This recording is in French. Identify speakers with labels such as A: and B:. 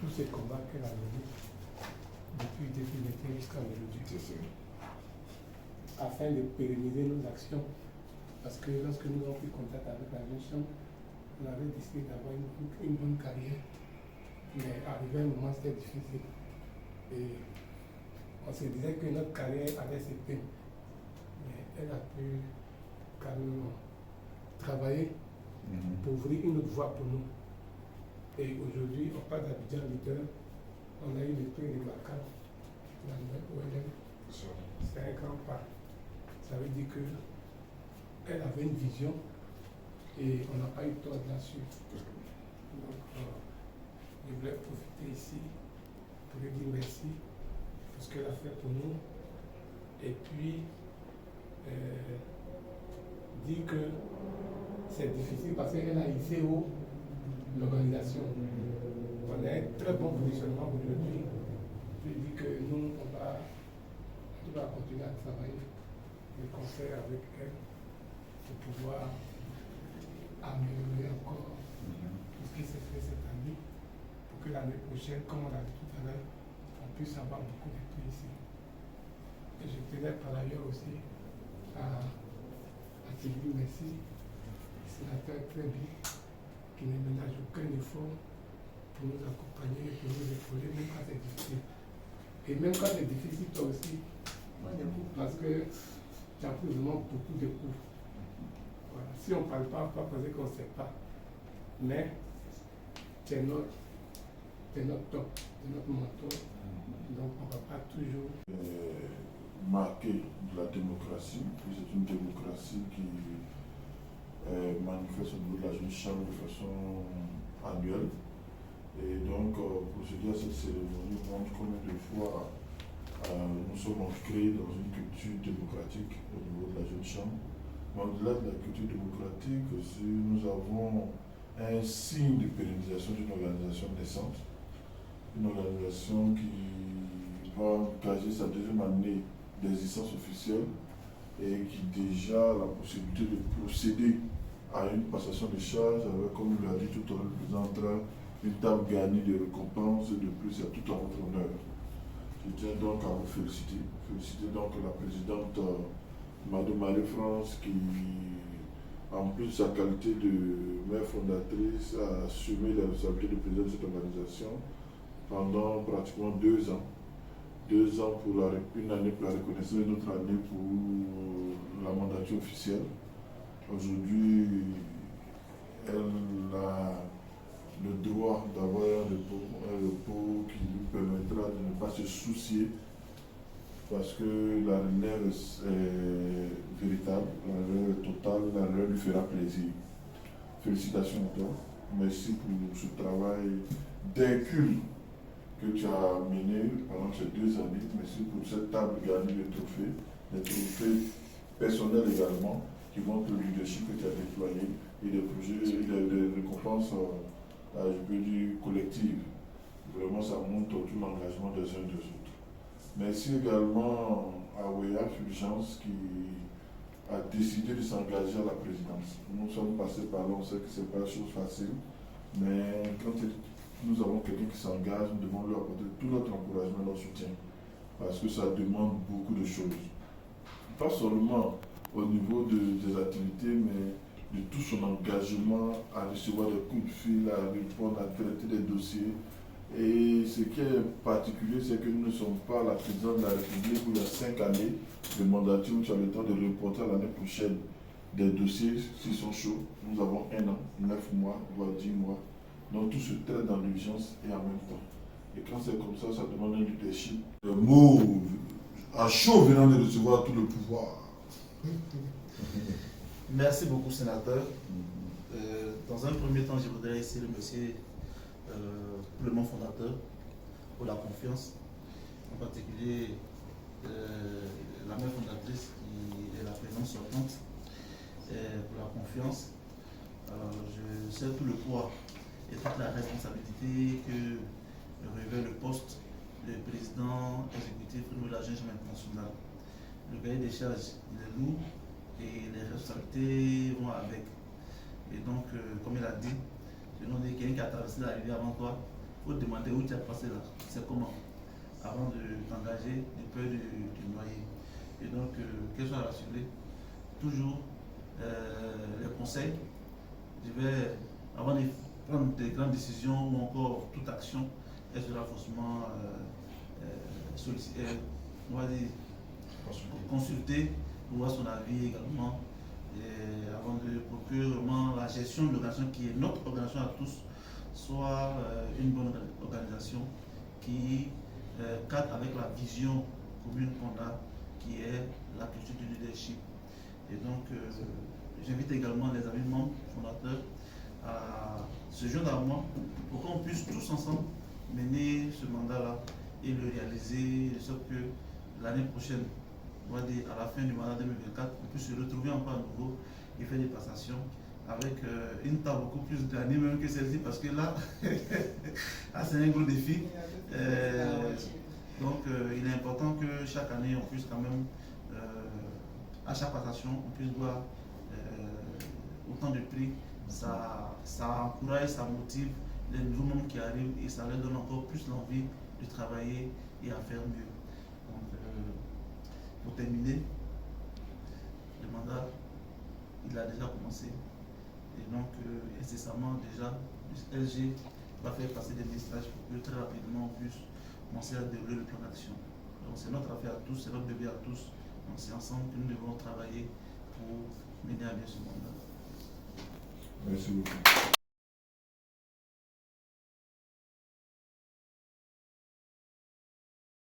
A: tous ces combats qu'elle a menés depuis le début de l'été jusqu'à aujourd'hui, afin de pérenniser nos actions. Parce que lorsque nous avons pris contact avec la jeune chambre, on avait décidé d'avoir une bonne carrière. Mais arrivé un moment, c'était difficile. Et on se disait que notre carrière allait s'éteindre. Mais elle a pu quand même travailler pour ouvrir une autre voie pour nous. Et aujourd'hui, on passe d'Abidjan leader. On a eu le prix de Macan, la nouvelle OLM. C'est un grand pas. Ça veut dire qu'elle avait une vision et on n'a pas eu tort là-dessus. Donc, je voulais profiter ici pour lui dire merci pour ce qu'elle a fait pour nous. Et puis, dire que c'est difficile parce qu'elle a hissé haut l'organisation. On a un très bon positionnement aujourd'hui. Je dis que nous, on va continuer à travailler de concert avec elle pour pouvoir améliorer encore tout ce qui s'est fait cette année pour que l'année prochaine, comme on l'a dit tout à l'heure, on puisse avoir beaucoup de prix ici. Et je tenais par ailleurs aussi à te dire merci, sénateur très bien, qui ne ménage aucun effort pour nous accompagner, pour nous épauler, même quand c'est difficile. Et même quand c'est difficile, toi aussi, parce que tu as pris vraiment beaucoup de coups. Voilà. Si on ne parle pas, on va penser qu'on ne sait pas. Mais tu es notre top, tu es notre mentor. Donc on ne va pas toujours
B: marquer de la démocratie. C'est une démocratie qui manifeste au niveau de la jeune chambre de façon annuelle. Et donc, procéder à cette cérémonie montre combien de fois nous sommes ancrés dans une culture démocratique au niveau de la jeune chambre. Mais au-delà de la culture démocratique, aussi, nous avons un signe de pérennisation d'une organisation naissante, une organisation qui va engager sa deuxième année d'existence officielle et qui déjà a la possibilité de procéder à une passation de charges avec, comme l'a dit tout à l'heure le président Andra, une table garnie de récompenses et de plus à tout à votre honneur. Je tiens donc à vous féliciter. Féliciter donc la présidente Madame Marie France qui, en plus de sa qualité de mère fondatrice, a assumé la responsabilité de président de cette organisation pendant pratiquement 2 ans. 2 ans pour une année pour la reconnaissance et une autre année pour la mandature officielle. Aujourd'hui, elle a le droit d'avoir un repos qui lui permettra de ne pas se soucier parce que la relève est véritable, la relève est totale, la relève lui fera plaisir. Félicitations à toi. Merci pour ce travail d'incul que tu as mené pendant ces 2 années. Merci pour cette table garnie de trophées, des trophées personnels également, qui montrent le leadership que tu as déployé et des projets, des récompenses, je peux dire, collectives. Vraiment, ça montre tout l'engagement des uns et des autres. Merci également à Wea Fulgence qui a décidé de s'engager à la présidence. Nous sommes passés par là, on sait que ce n'est pas une chose facile, mais quand nous avons quelqu'un qui s'engage, nous devons lui apporter tout notre encouragement et notre soutien, parce que ça demande beaucoup de choses. Pas seulement au niveau des activités, mais de tout son engagement à recevoir des coups de fil, à répondre, à traiter des dossiers. Et ce qui est particulier, c'est que nous ne sommes pas la présidente de la République où il y a 5 années de mandature où tu as le temps de reporter à l'année prochaine des dossiers s'ils sont chauds. Nous avons 1 an, 9 mois, voire 10 mois. Donc tout se traite dans l'urgence et en même temps. Et quand c'est comme ça, ça demande un leadership. Le mot à chaud venant de recevoir tout le pouvoir.
C: Merci beaucoup, sénateur. Dans un premier temps, je voudrais ici remercier tout le monde fondateur pour la confiance, en particulier la mère fondatrice qui est la présidente sortante, pour la confiance. Je sais tout le poids et toute la responsabilité que revêt le poste de président exécutif de la Jeune Chambre internationale. Le cahier des charges, il est lourd et les responsabilités vont avec. Et donc, comme il a dit, je nous dis quelqu'un qui a traversé la rivière avant toi, faut demander où tu as passé là, c'est comment, avant de t'engager, de peur de noyer. Et donc, qu'elle soit rassurée, toujours les conseils, je vais, avant de prendre des grandes décisions ou encore toute action, elle sera forcément on va dire, consulter pour voir son avis également, et avant pour que vraiment la gestion de l'organisation, qui est notre organisation à tous, soit une bonne organisation qui cadre avec la vision commune qu'on a, qui est la culture du leadership. Et donc, j'invite également les amis membres fondateurs à se joindre à moi pour qu'on puisse tous ensemble mener ce mandat-là et le réaliser, de sorte que l'année prochaine, on va dire à la fin du mandat 2024, on puisse se retrouver encore à nouveau et faire des passations avec une table beaucoup plus gagnée même que celle-ci, parce que là, c'est un gros défi. Donc, il est important que chaque année, on puisse quand même, à chaque passation, on puisse voir autant de prix. Ça encourage, ça motive les nouveaux membres qui arrivent et ça leur donne encore plus l'envie de travailler et à faire mieux. Donc, pour terminer, le mandat, il a déjà commencé. Et donc, incessamment déjà, le SG va faire passer des messages pour que très rapidement on puisse commencer à dérouler le plan d'action. Donc, c'est notre affaire à tous, c'est notre bébé à tous. Donc, c'est ensemble que nous devons travailler pour mener à bien ce mandat.
B: Merci beaucoup.